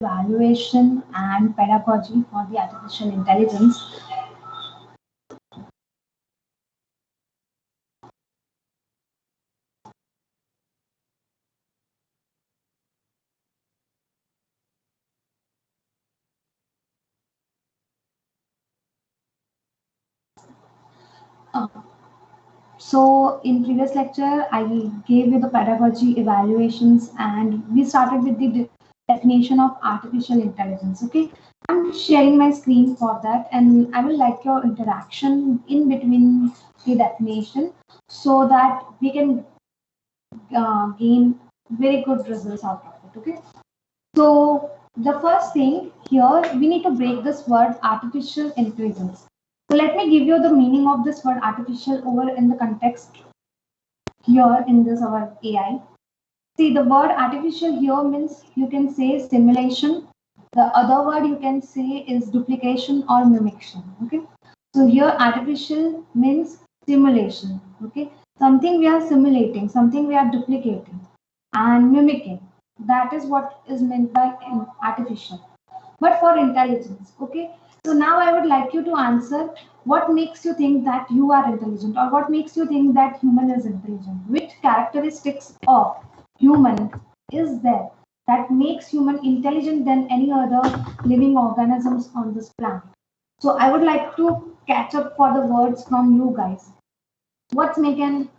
evaluation and pedagogy for the artificial intelligence. Uh, So in previous lecture, I gave you the pedagogy evaluations and we started with the definition of artificial intelligence. Okay, I'm sharing my screen for that and I will like your interaction in between the definition so that we can gain very good results out of it. Okay, so the first thing here, we need to break this word artificial intelligence. So let me give you the meaning of this word artificial over in the context here in this our AI. See, the word artificial here means you can say simulation. The other word you can say is duplication or mimiction. Okay. So here artificial means simulation. Okay. Something we are simulating, something we are duplicating and mimicking. That is what is meant by artificial. But for intelligence, okay. So now I would like you to answer what makes you think that you are intelligent or what makes you think that human is intelligent. Which characteristics of human is there that makes human intelligent than any other living organisms on this planet? So I would like to catch up for the words from you guys. What's making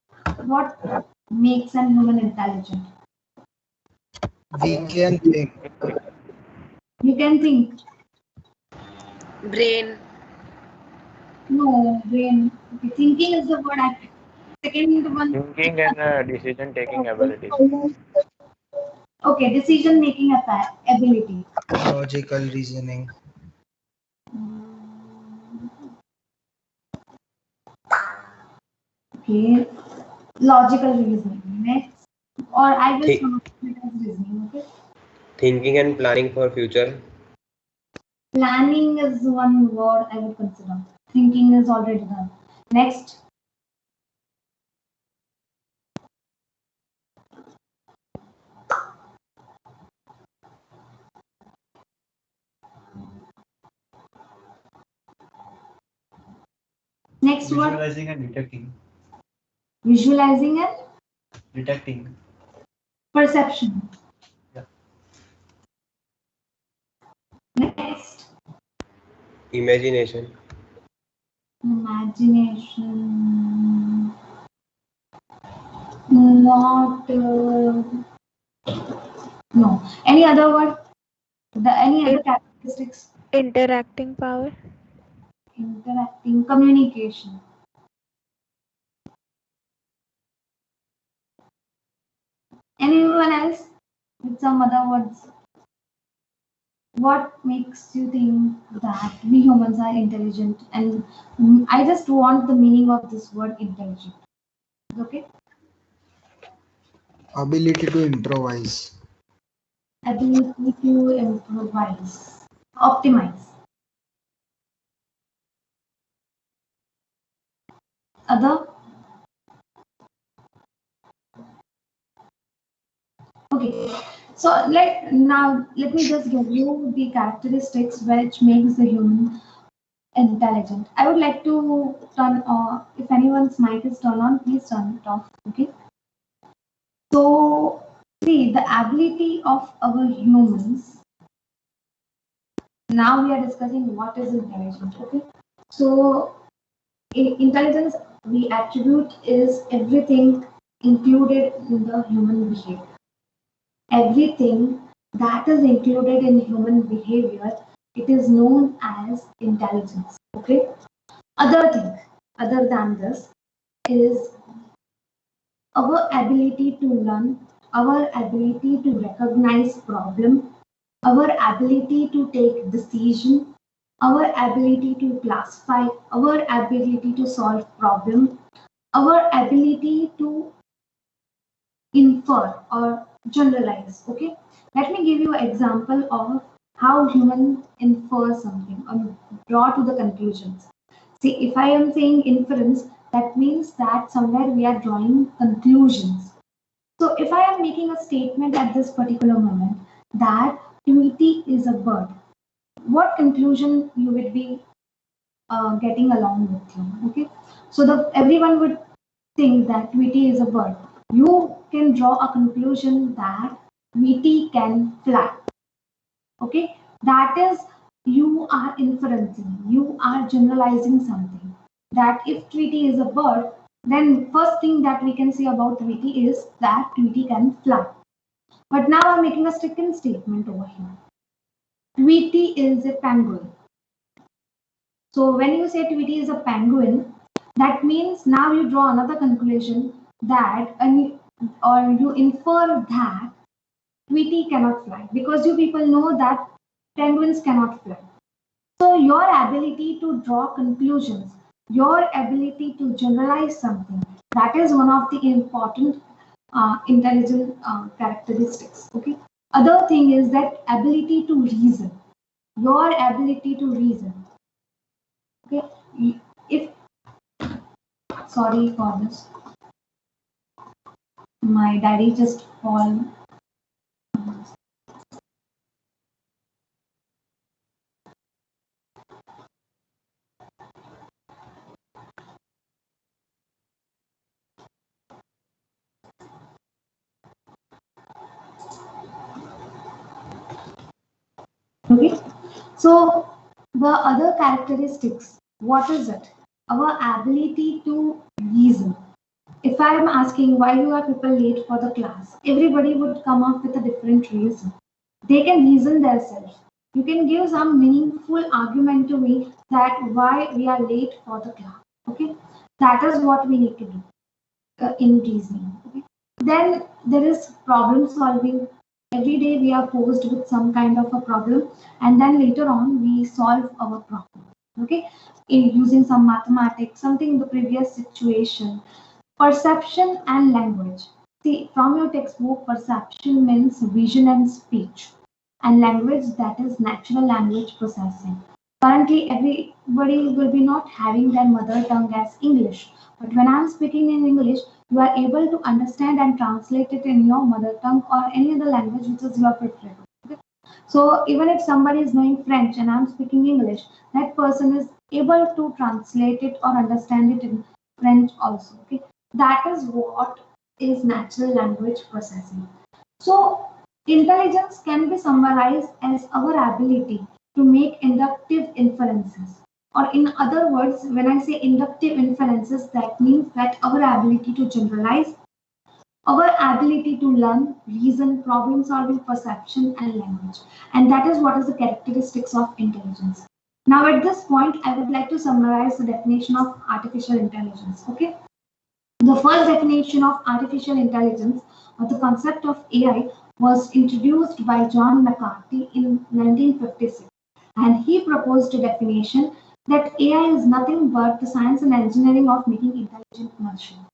what makes an human intelligent? We can think. You can think. Brain. No, brain. Okay, thinking is the word. Second one. Thinking and decision taking abilities. Okay, decision making ability. Logical reasoning. Okay, logical reasoning. Next, or I will Thi- pronounce it as reasoning. Okay, Thinking and planning for future. planning is one word I would consider. Thinking is already done. Next, next word. Visualizing and detecting. Visualizing and Detecting. perception. Yeah. Next, Imagination. imagination. Not no. Any other word? Any other characteristics? Interacting power. Interacting, communication. Anyone else with some other words? What makes you think that we humans are intelligent? And I just want the meaning of this word intelligent. Okay, Ability to improvise. ability to improvise, optimize. Other. Okay, so let me just give you the characteristics which makes the human intelligent. I would like to turn on, if anyone's mic is turned on, please turn it off. Okay. So see the ability of our humans. Now we are discussing what is intelligence. Okay. So intelligence we attribute is everything included in the human behavior. Everything that is included in human behavior, it is known as intelligence. Okay. Other thing, other than this, is our ability to learn, our ability to recognize problem, our ability to take decision, our ability to classify, our ability to solve problem, our ability to infer or generalize. Okay, let me give you an example of how human infer something or draw to the conclusions. See, if I am saying inference, that means that somewhere we are drawing conclusions. So if I am making a statement at this particular moment that Tweety is a bird. What conclusion you would be getting along with you? Okay, so everyone would think that Tweety is a bird. You can draw a conclusion that Tweety can fly. Okay, that is, you are inferencing, you are generalizing something. That if Tweety is a bird, then first thing that we can say about Tweety is that Tweety can fly. But now I'm making a second statement over here. Tweety is a penguin. So when you say Tweety is a penguin, that means now you draw another conclusion that, or you infer that Tweety cannot fly, because you people know that penguins cannot fly. So your ability to draw conclusions, your ability to generalize something, that is one of the important intelligent characteristics. Okay. Other thing is that ability to reason. Your ability to reason. Okay. If sorry for this, my diary just fall. Okay, so the other characteristics, what is it? Our ability to reason. If I am asking why you are people late for the class, everybody would come up with a different reason. They can reason themselves. You can give some meaningful argument to me that why we are late for the class. Okay, that is what we need to do in reasoning. Okay? Then there is problem solving. Every day we are posed with some kind of a problem, and then later on we solve our problem. Okay, in using some mathematics, something in the previous situation. Perception and language. See, from your textbook, perception means vision and speech, and language, that is natural language processing. Currently, everybody will be not having their mother tongue as English, but when I'm speaking in English, you are able to understand and translate it in your mother tongue or any other language which is your preferred. Okay? So even if somebody is knowing French and I'm speaking English, that person is able to translate it or understand it in French also. Okay, that is what is natural language processing. So intelligence can be summarized as our ability to make inductive inferences. Or in other words, when I say inductive inferences, that means that our ability to generalize, our ability to learn, reason, problem solving, perception, and language. And that is what is the characteristics of intelligence. Now at this point, I would like to summarize the definition of artificial intelligence. Okay. The first definition of artificial intelligence, or the concept of AI, was introduced by John McCarthy in 1956, and he proposed a definition that AI is nothing but the science and engineering of making intelligent machines.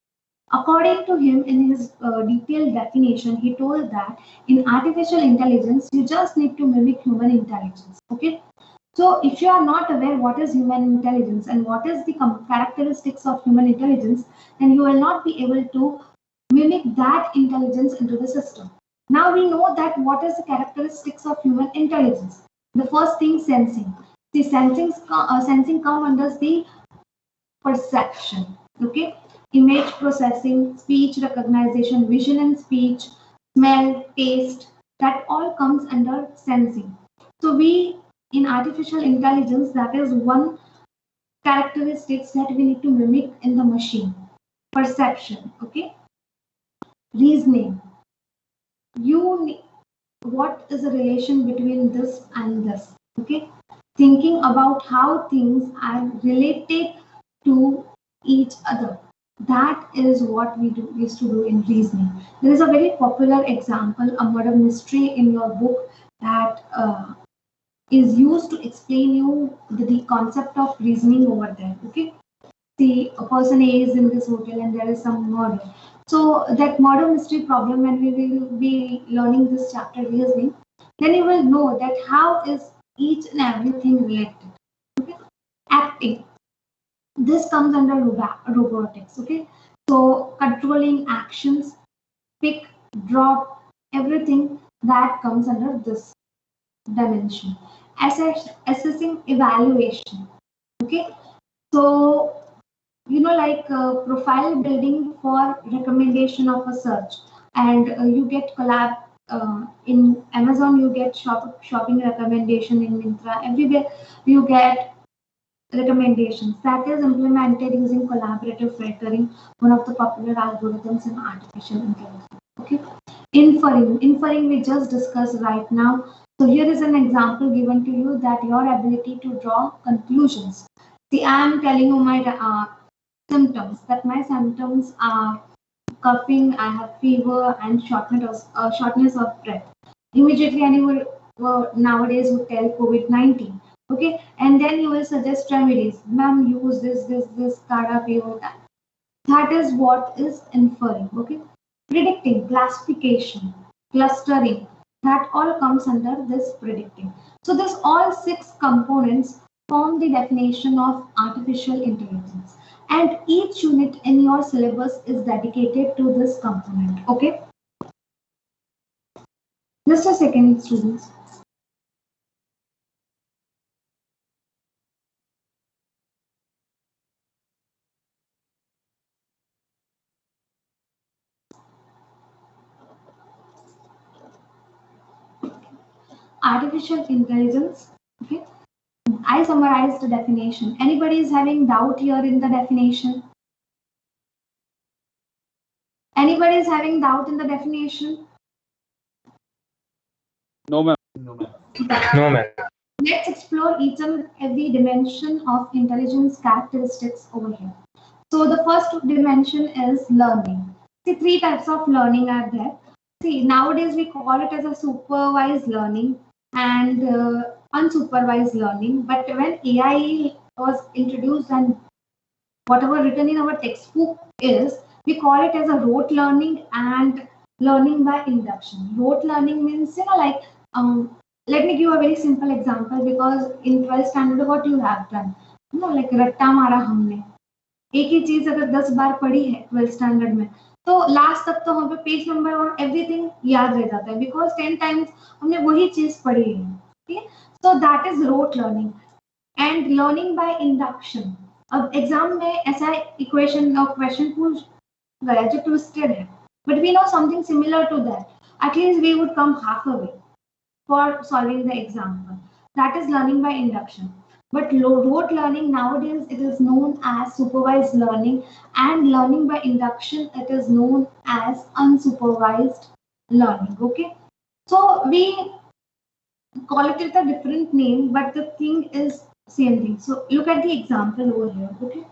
According to him, in his detailed definition, he told that in artificial intelligence, you just need to mimic human intelligence. Okay. So if you are not aware what is human intelligence and what is the characteristics of human intelligence, then you will not be able to mimic that intelligence into the system. Now we know that what is the characteristics of human intelligence. The first thing, sensing. The sensing come under the perception. Okay, image processing, speech recognition, vision and speech, smell, taste. That all comes under sensing. So we in artificial intelligence, that is one characteristics that we need to mimic in the machine. Perception. Okay, reasoning. What is the relation between this and this? Okay, thinking about how things are related to each other. That is what we used to do in reasoning. There is a very popular example, a murder mystery in your book that is used to explain you the concept of reasoning over there. Okay, see, a person A is in this hotel and there is some murder. So that murder mystery problem, when we will be learning this chapter reasoning, then you will know that how is each and everything related. Okay, acting. This comes under robotics. Okay, so controlling actions, pick, drop, everything that comes under this. dimension. Assessing evaluation. Okay, so like profile building for recommendation of a search, and you get collab in Amazon, you get shopping recommendation, in Myntra, everywhere you get recommendations that is implemented using collaborative filtering, one of the popular algorithms in artificial intelligence. Okay, inferring we just discussed right now. So here is an example given to you that your ability to draw conclusions. See, I am telling you my symptoms, that my symptoms are coughing, I have fever, and shortness of breath. Immediately, anyone nowadays would tell COVID-19. Okay, and then you will suggest remedies. Ma'am, use this, Kada fever. That is what is inferring. Okay, predicting, classification, clustering. That all comes under this predicting. So, this all 6 components form the definition of artificial intelligence, and each unit in your syllabus is dedicated to this component. Okay, just a second, students. Artificial intelligence. Okay, I summarized the definition. Anybody is having doubt here in the definition? Anybody is having doubt in the definition? No, ma'am. No, ma'am. Let's explore each and every dimension of intelligence characteristics over here. So the first dimension is learning. See, 3 types of learning are there. See, nowadays we call it as a supervised learning and unsupervised learning. But when AI was introduced and whatever written in our textbook is, we call it as a rote learning and learning by induction. Rote learning means, like, let me give a very simple example, because in 12th standard what you have done, like रट्टा मारा हमने, एक ही चीज अगर 10 बार पढ़ी है 12th standard में, तो लास्ट तक तो हमें पेज नंबर और एवरीथिंग याद रह जाता है, बिकॉज 10 टाइम्स हमने वही चीज पढ़ी है. ठीक है, so that is rote learning and learning by induction. अब एग्जाम में ऐसा इक्वेशन और क्वेश्चन पूछ गया जो ट्विस्टेड है, but we know something similar to that, at least we would come halfway for solving the example. That is learning by induction. But rote learning nowadays, it is known as supervised learning, and learning by induction, it is known as unsupervised learning. Okay, so we call it with a different name, but the thing is same thing. So look at the example over here. Okay,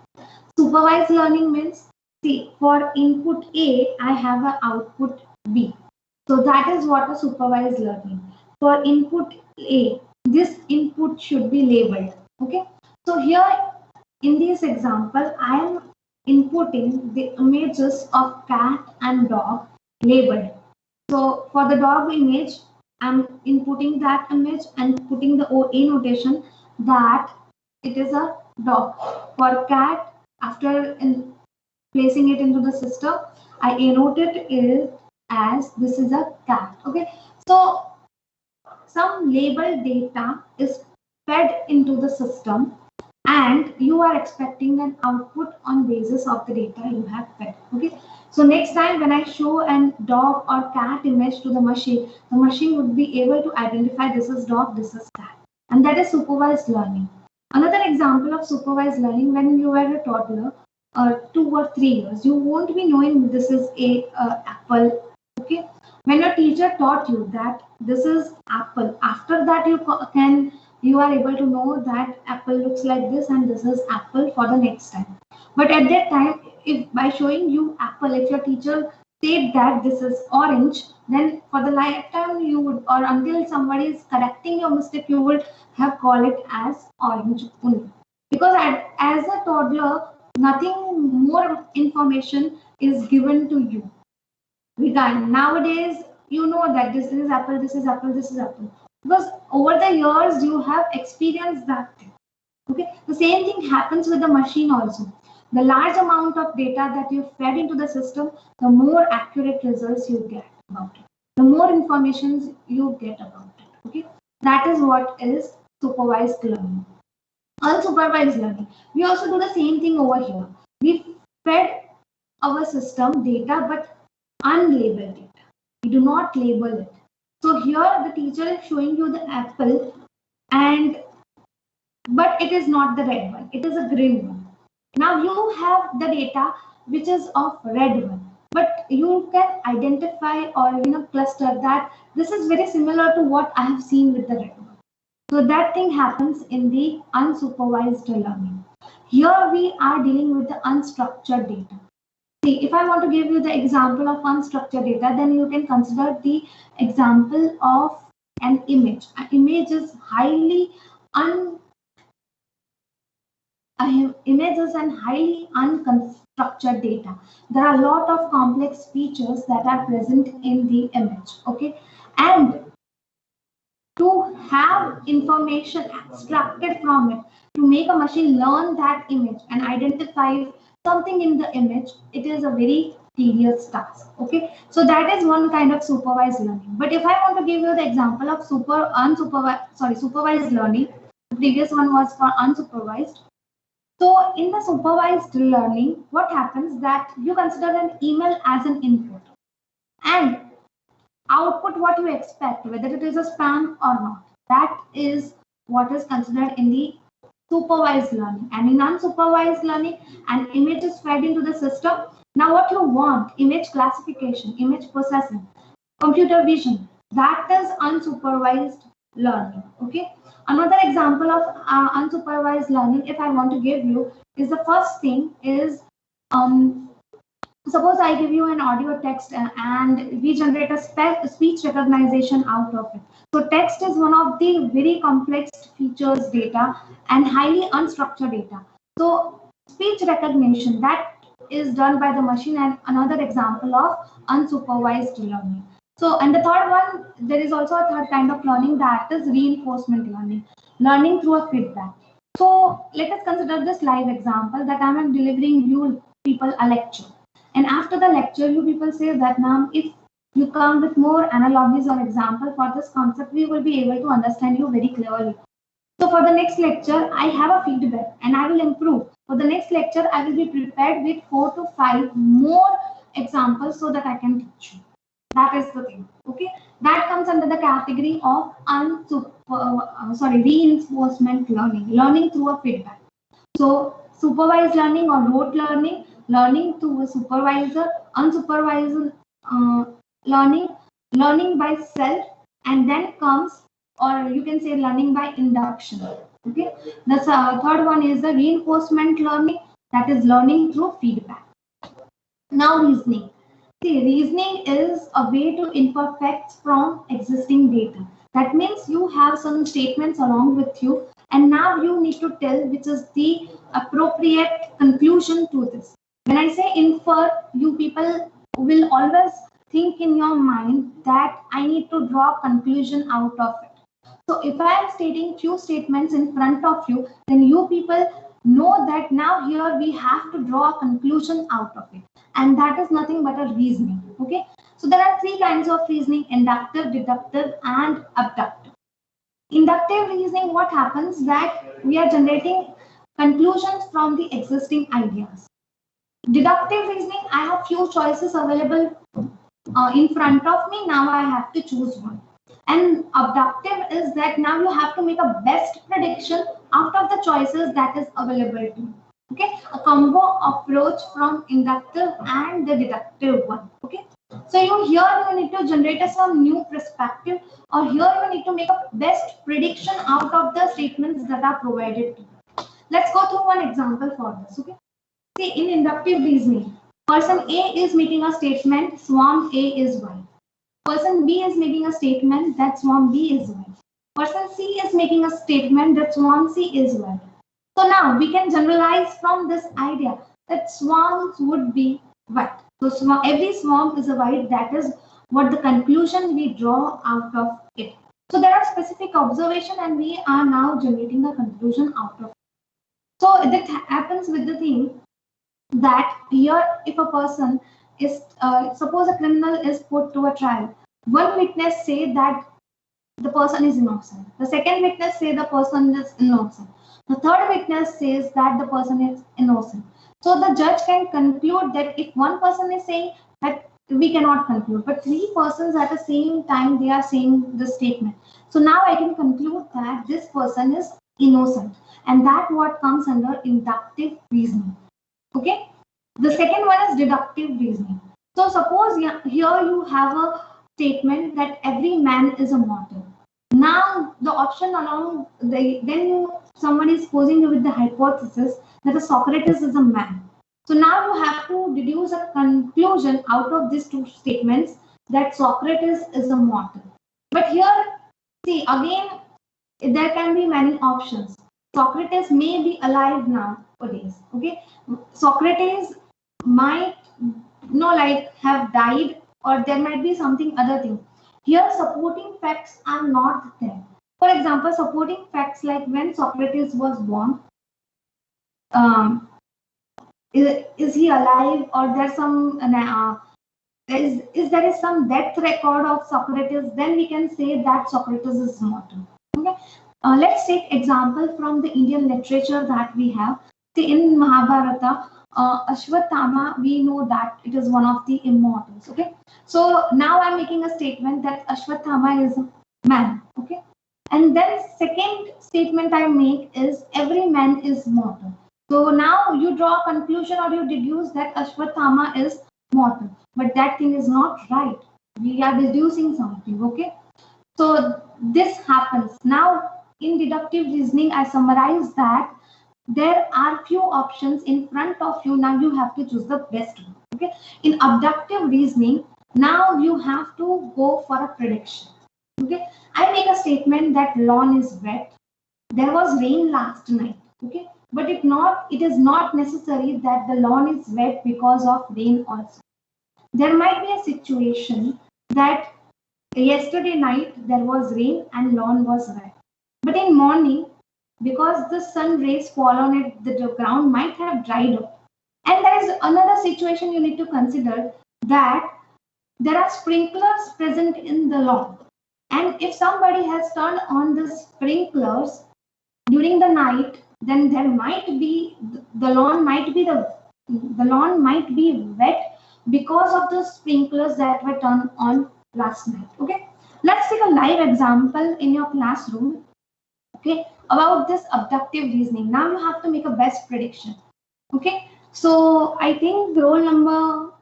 supervised learning means, see, for input A I have an output B, so that is what a supervised learning. For input A, this input should be labeled. Okay, so here in this example, I am inputting the images of cat and dog labeled. So for the dog image, I'm inputting that image and putting the OA notation that it is a dog. For cat, after placing it into the system, I annotate it as this is a cat. Okay, so some labeled data is fed into the system, and you are expecting an output on basis of the data you have fed. Okay, so next time when I show a dog or cat image to the machine would be able to identify this is dog, this is cat, and that is supervised learning. Another example of supervised learning, when you were a toddler, 2 or 3 years, you won't be knowing this is a apple. Okay, when your teacher taught you that this is apple, after that you are able to know that apple looks like this and this is apple for the next time. But at that time, if by showing you apple, if your teacher said that this is orange, then for the lifetime you would, or until somebody is correcting your mistake, you would have called it as orange only. Because as a toddler, nothing more information is given to you. Nowadays, you know that this is apple, this is apple, this is apple. Because over the years, you have experienced that thing. Okay, the same thing happens with the machine also. The large amount of data that you fed into the system, the more accurate results you get about it. The more information you get about it. Okay, That is what is supervised learning. Unsupervised learning. We also do the same thing over here. We fed our system data but unlabeled data. We do not label it. So here the teacher is showing you the apple and but it is not the red one, it is a green one. Now you have the data which is of red one, but you can identify or cluster that this is very similar to what I have seen with the red one. So that thing happens in the unsupervised learning. Here we are dealing with the unstructured data. See, if I want to give you the example of unstructured data, then you can consider the example of an image. An image is highly images and highly unstructured data. There are a lot of complex features that are present in the image. Okay, and to have information extracted from it, to make a machine learn that image and identify something in the image, it is a very tedious task. Okay, so that is one kind of supervised learning. But if I want to give you the example of supervised learning, the previous one was for unsupervised. So in the supervised learning, what happens that you consider an email as an input and output what you expect, whether it is a spam or not. That is what is considered in the supervised learning. And in unsupervised learning, an image is fed into the system. Now what you want, image classification, image processing, computer vision, that is unsupervised learning. Okay. Another example of unsupervised learning, if I want to give you, is the first thing is suppose I give you an audio text and we generate a speech recognition out of it. So text is one of the very complex features data and highly unstructured data. So speech recognition, that is done by the machine, and another example of unsupervised learning. So, and the third one, there is also a third kind of learning, that is reinforcement learning, learning through a feedback. So let us consider this live example that I am delivering you people a lecture. And after the lecture, you people say that now if you come with more analogies or example for this concept, we will be able to understand you very clearly. So for the next lecture, I have a feedback and I will improve. For the next lecture, I will be prepared with 4 to 5 more examples so that I can teach you. That is the thing. Okay, that comes under the category of reinforcement learning, learning through a feedback. So supervised learning or rote learning, learning through a supervisor, unsupervised learning, learning by self, and then comes, or you can say, learning by induction. Okay, the third one is the reinforcement learning, that is learning through feedback. Now reasoning. See, reasoning is a way to infer facts from existing data. That means you have some statements along with you, and now you need to tell which is the appropriate conclusion to this. When I say infer, you people will always think in your mind that I need to draw a conclusion out of it. So if I am stating few statements in front of you, then you people know that now here we have to draw a conclusion out of it. And that is nothing but a reasoning. Okay. So there are 3 kinds of reasoning: inductive, deductive, and abductive. Inductive reasoning, what happens that we are generating conclusions from the existing ideas. Deductive reasoning, I have few choices available in front of me. Now I have to choose one. And abductive is that now you have to make a best prediction out of the choices that is available to you. Okay, a combo approach from inductive and the deductive one. Okay, so you need to generate some new perspective, or here you need to make a best prediction out of the statements that are provided to you. Let's go through one example for this. Okay, see, in inductive reasoning, person A is making a statement, swarm A is white. Person B is making a statement that swarm B is white. Person C is making a statement that swarm C is white. So now we can generalize from this idea that swarms would be white. So every swarm is a white. That is what the conclusion we draw out of it. So there are specific observation, and we are now generating a conclusion out of it. So that happens with the thing that here, if a person is suppose a criminal is put to a trial, one witness say that the person is innocent. The second witness says the person is innocent. The third witness says that the person is innocent. So the judge can conclude that if one person is saying that, we cannot conclude, but three persons at the same time they are saying the statement. So now I can conclude that this person is innocent, and that what comes under inductive reasoning. Okay. The second one is deductive reasoning. So suppose here you have a statement that every man is a mortal. Now the option along then somebody is posing you with the hypothesis that a Socrates is a man. So now you have to deduce a conclusion out of these two statements that Socrates is a mortal. But here, see again, there can be many options. Socrates may be alive nowadays. Okay, Socrates might have died, or there might be something other thing. Here supporting facts are not there. For example, supporting facts like when Socrates was born, is he alive, or there's some is there is some death record of Socrates, then we can say that Socrates is mortal. Okay, let's take example from the Indian literature that we have. See, in Mahabharata, Ashwatthama, we know that it is one of the immortals. Okay, so now I'm making a statement that Ashwatthama is a man. Okay, and then second statement I make is every man is mortal. So now you draw a conclusion or you deduce that Ashwatthama is mortal, but that thing is not right. We are deducing something. Okay, so this happens. Now in deductive reasoning, I summarize that there are few options in front of you. Now you have to choose the best one. Okay, in abductive reasoning, now you have to go for a prediction. Okay, I make a statement that lawn is wet. There was rain last night. Okay, but it is not necessary that the lawn is wet because of rain also. There might be a situation that yesterday night there was rain and lawn was wet, but in morning, because the sun rays fall on it, the ground might have dried up. And there is another situation you need to consider, that there are sprinklers present in the lawn, and if somebody has turned on the sprinklers during the night, then there might be the lawn might be wet because of the sprinklers that were turned on last night. Okay, let's take a live example in your classroom. Okay, about this abductive reasoning. Now you have to make a best prediction. Okay, so I think roll number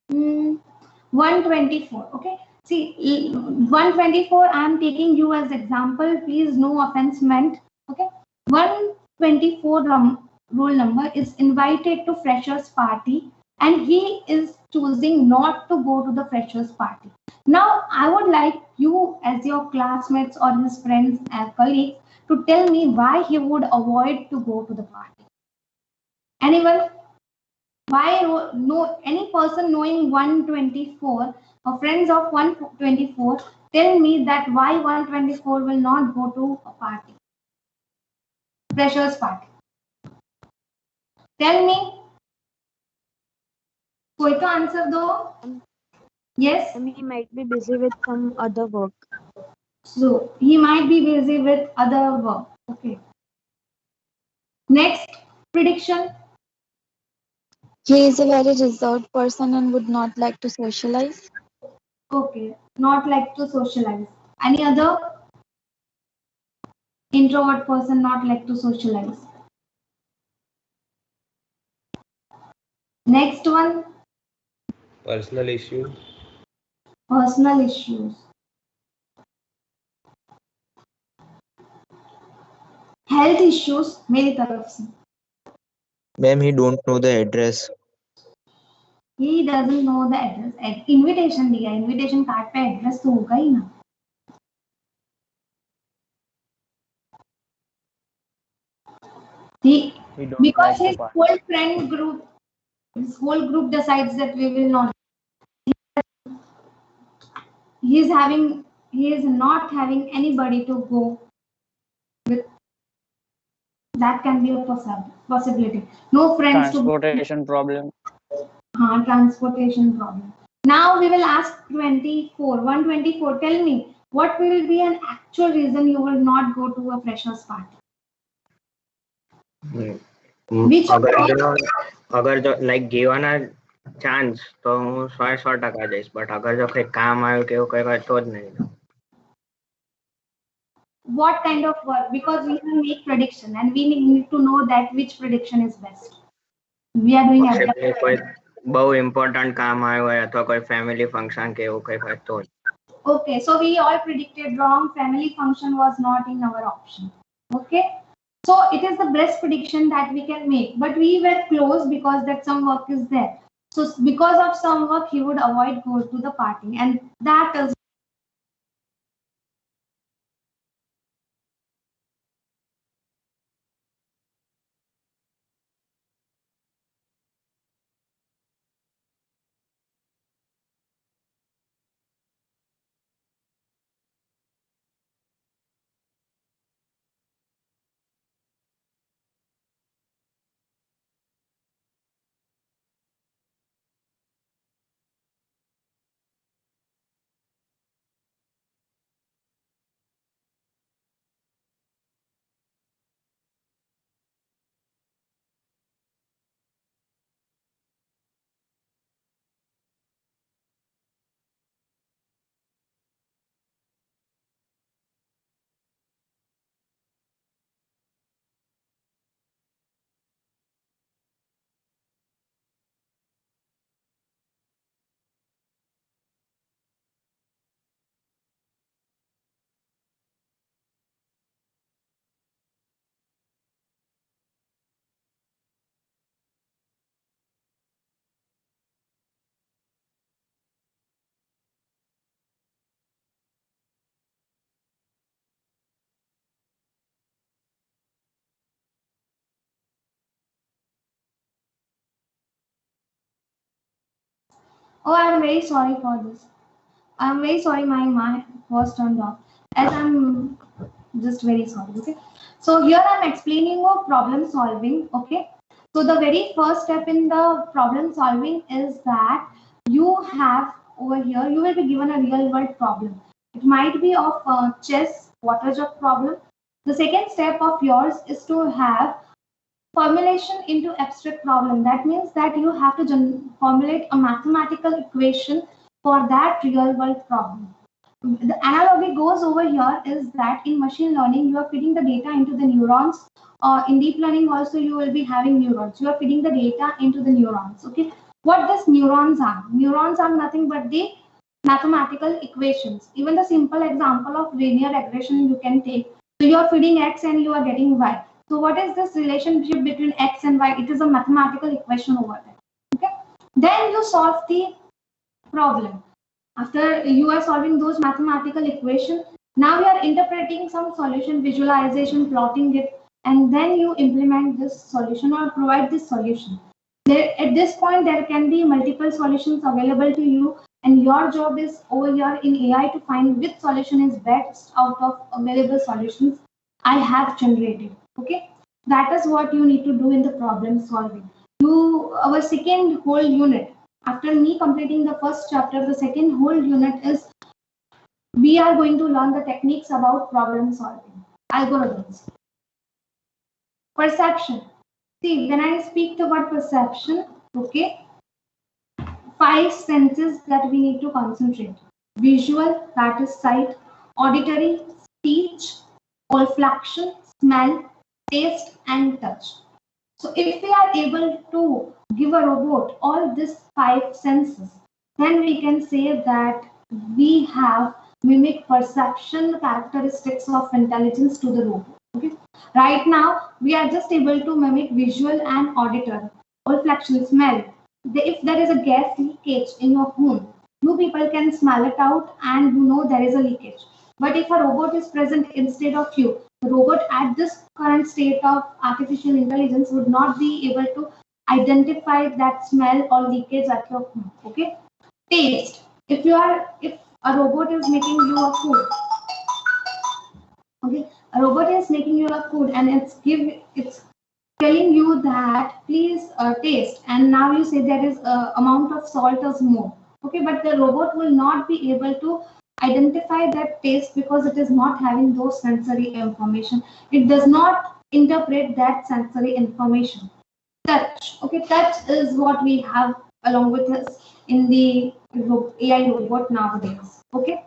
124. Okay, see 124, I am taking you as example, please no offense meant. Okay, 124 roll number is invited to freshers party and he is choosing not to go to the freshers party. Now I would like you as your classmates or his friends and colleagues to tell me why he would avoid to go to the party. Anyone? Why no? Any person knowing 124 or friends of 124, tell me that why 124 will not go to a party, freshers party. Tell me. कोई तो answer दो. Yes. He might be busy with some other work. So he might be busy with other work. Okay. Next prediction. He is a very reserved person and would not like to socialize. Okay. Not like to socialize. Any other? Introvert person not like to socialize. Next one. Personal issue. Personal issues. Health issues मेरी तरफ से. Ma'am, he don't know the address. He doesn't know the address. Invitation दिया. Invitation card पे address तो होगा ही ना. Because his whole friend group, his whole group decides that we will not. He is not having anybody to go with. That can be a possibility. No friends transportation problem. Transportation problem. Now we will ask 24. 124. Tell me, what will be an actual reason you will not go to a freshers party? Which of all? अगर जो like ગેવાના chance તો હું 100% જઈશ but અગર જો કઈ કામ આવ્યું કે એવું કઈ હોય તો જ નહીં. What kind of work? Because we will make prediction and we need to know that which prediction is best. We are doing Possibly કોઈ બહુ ઇમ્પોર્ટન્ટ કામ આવ્યું હોય અથવા કોઈ ફેમિલી ફંક્શન કે એવું કઈ હોય તો જ. Okay, so we all predicted wrong. Family function was not in our option. Okay, so it is the best prediction that we can make, but we were close because that some work is there. So because of some work, he would avoid go to the party, and that is. Oh, I'm very sorry for this. I'm very sorry, my mic was turned off. As I'm just very sorry. Okay. So here I'm explaining of problem solving. Okay. So the very first step in the problem solving is that you have over here, you will be given a real world problem. It might be of chess, water jug problem. The second step of yours is to have formulation into abstract problem. That means that you have to formulate a mathematical equation for that real world problem. The analogy goes over here is that in machine learning, you are feeding the data into the neurons. In deep learning also, you will be having neurons. You are feeding the data into the neurons. Okay. What these neurons are? Neurons are nothing but the mathematical equations. Even the simple example of linear regression you can take. So you are feeding X and you are getting Y. So what is this relationship between X and Y? It is a mathematical equation over there. Okay. Then you solve the problem. After you are solving those mathematical equations, now you are interpreting some solution, visualization, plotting it, and then you implement this solution or provide this solution. At this point, there can be multiple solutions available to you, and your job is over here in AI to find which solution is best out of available solutions I have generated. Okay, that is what you need to do in the problem solving. Our second whole unit, after me completing the first chapter, the second whole unit is we are going to learn the techniques about problem solving, algorithms. Perception. See, when I speak the word perception, okay, 5 senses that we need to concentrate. Visual, that is sight, auditory, speech, olfaction, smell, taste, and touch. So if we are able to give a robot all these 5 senses, then we can say that we have mimic perception characteristics of intelligence to the robot. Okay. Right now, we are just able to mimic visual and auditory, olfaction, smell. If there is a gas leakage in your home, you people can smell it out and you know there is a leakage. But if a robot is present instead of you, the robot at this current state of artificial intelligence would not be able to identify that smell or leakage at your home. Okay. Taste. If a robot is making you a food, okay, a robot is making you a food and it's telling you that please taste, and now you say there is amount of salt is more. Okay, but the robot will not be able to identify that taste because it is not having those sensory information. It does not interpret that sensory information. Touch, okay, touch is what we have along with us in the AI robot nowadays. Okay,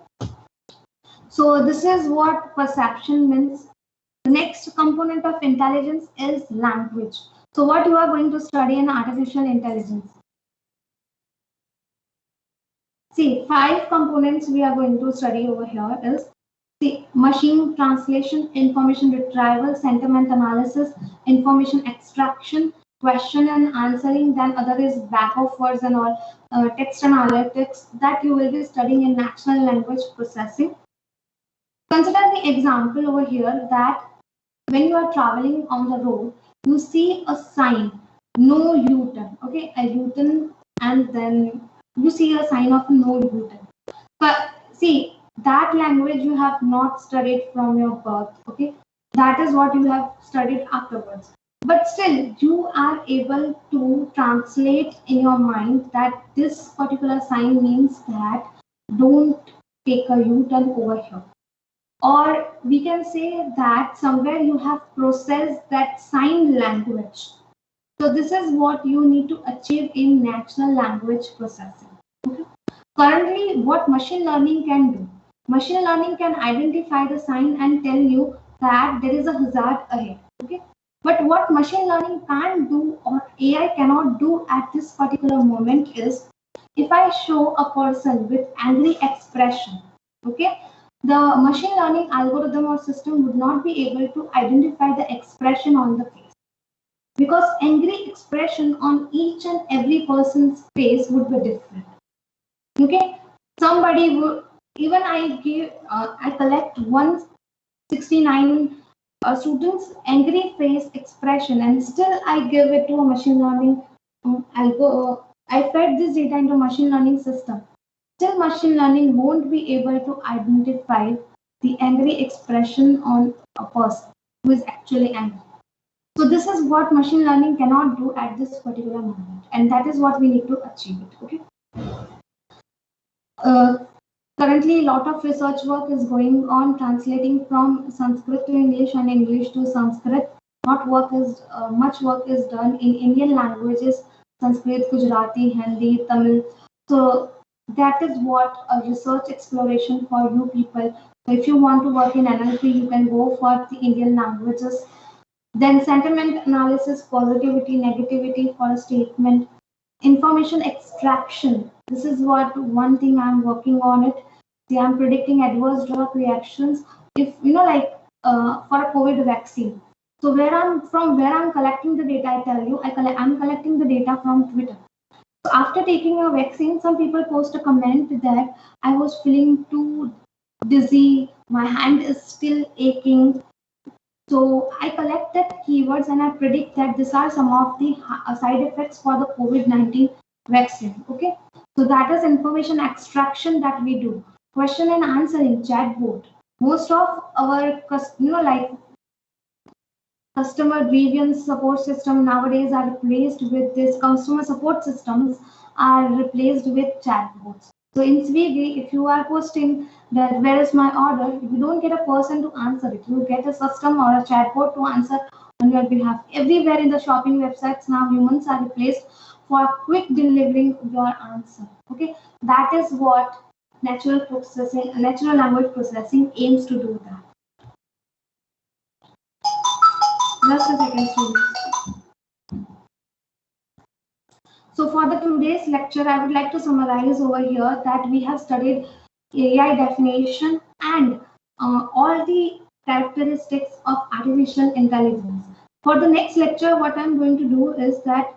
so this is what perception means. The next component of intelligence is language. So what you are going to study in artificial intelligence? See, 5 components we are going to study over here is see, machine translation, information retrieval, sentiment analysis, information extraction, question and answering. Then other is back of words and all, text analytics that you will be studying in natural language processing. Consider the example over here that when you are traveling on the road, you see a sign, no U-turn, okay, a U-turn, and then you see a sign of no U-turn. But see, that language you have not studied from your birth, okay, that is what you have studied afterwards. But still, you are able to translate in your mind that this particular sign means that don't take a U-turn over here. Or we can say that somewhere you have processed that sign language. So this is what you need to achieve in natural language processing. Okay. Currently, what machine learning can do? Machine learning can identify the sign and tell you that there is a hazard ahead. Okay. But what machine learning can't do or AI cannot do at this particular moment is if I show a person with angry expression, okay, the machine learning algorithm or system would not be able to identify the expression on the face because angry expression on each and every person's face would be different. Okay, somebody would even I collect 169 students angry face expression and still I give it to a machine learning. I fed this data into machine learning system. Still, machine learning won't be able to identify the angry expression on a person who is actually angry. So this is what machine learning cannot do at this particular moment, and that is what we need to achieve it. Okay. Currently, a lot of research work is going on translating from Sanskrit to English and English to Sanskrit. Much work is done in Indian languages, Sanskrit, Gujarati, Hindi, Tamil. So that is what a research exploration for you people. So if you want to work in NLP, you can go for the Indian languages. Then sentiment analysis, positivity, negativity for a statement, information extraction. This is what one thing I'm working on it. See, I'm predicting adverse drug reactions. If like for a COVID vaccine. So where I'm collecting the data, I tell you, I'm collecting the data from Twitter. So after taking a vaccine, some people post a comment that I was feeling too dizzy, my hand is still aching. So I collect that keywords and I predict that these are some of the side effects for the COVID-19 vaccine. Okay, so that is information extraction that we do. Question and answering chatbot. Most of our like customer grievance support system nowadays are replaced with this customer support systems are replaced with chatbots. So in Swiggy, if you are posting that where is my order, you don't get a person to answer it. You get a system or a chatbot to answer on your behalf. Everywhere in the shopping websites now humans are replaced for quick delivering your answer. Okay, that is what natural language processing aims to do that. Just a second, students. So for the today's lecture, I would like to summarize over here that we have studied AI definition and all the characteristics of artificial intelligence. For the next lecture, what I'm going to do is that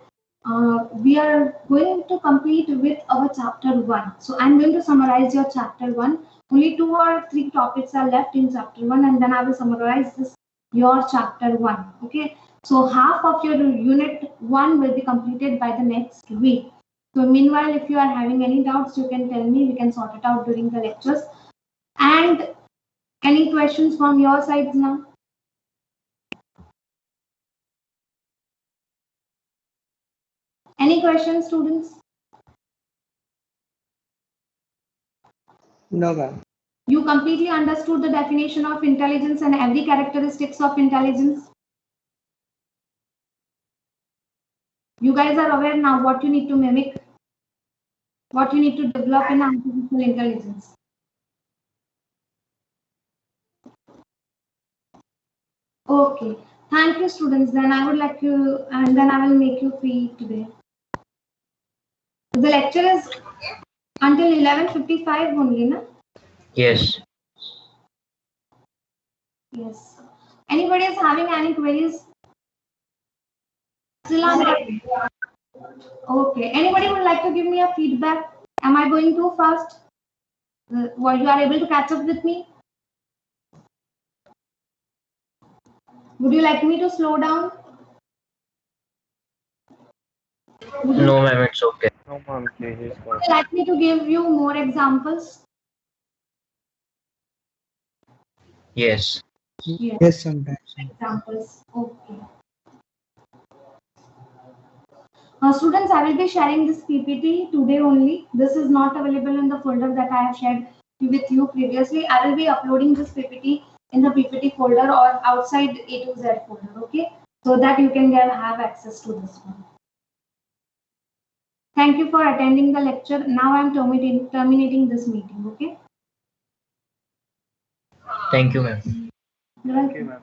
we are going to complete with our chapter 1. So I'm going to summarize your chapter 1. Only 2 or 3 topics are left in chapter 1 and then I will summarize your chapter 1. Okay. So half of your unit 1 will be completed by the next week. So meanwhile, if you are having any doubts, you can tell me. We can sort it out during the lectures. And any questions from your sides now? Any questions, students? No, ma'am. You completely understood the definition of intelligence and every characteristics of intelligence. You guys are aware now what you need to mimic, what you need to develop in artificial intelligence. Okay, thank you, students. Then I would like you, and then I will make you free today. The lecture is until 11:55 only, na? Yes. Yes. Anybody is having any queries? Still on? Okay. Anybody would like to give me a feedback? Am I going too fast? Were you are able to catch up with me? Would you like me to slow down? No, ma'am, it's okay. No, ma'am, this is Would you like me to give you more examples? Yes. Yes. Yes, sometimes. Examples. Okay. Students, I will be sharing this PPT today only. This is not available in the folder that I have shared with you previously. I will be uploading this PPT in the PPT folder or outside A to Z folder, okay? So that you can have access to this one. Thank you for attending the lecture. Now I am terminating this meeting, okay? Thank you, ma'am. You're welcome. okay, ma'am.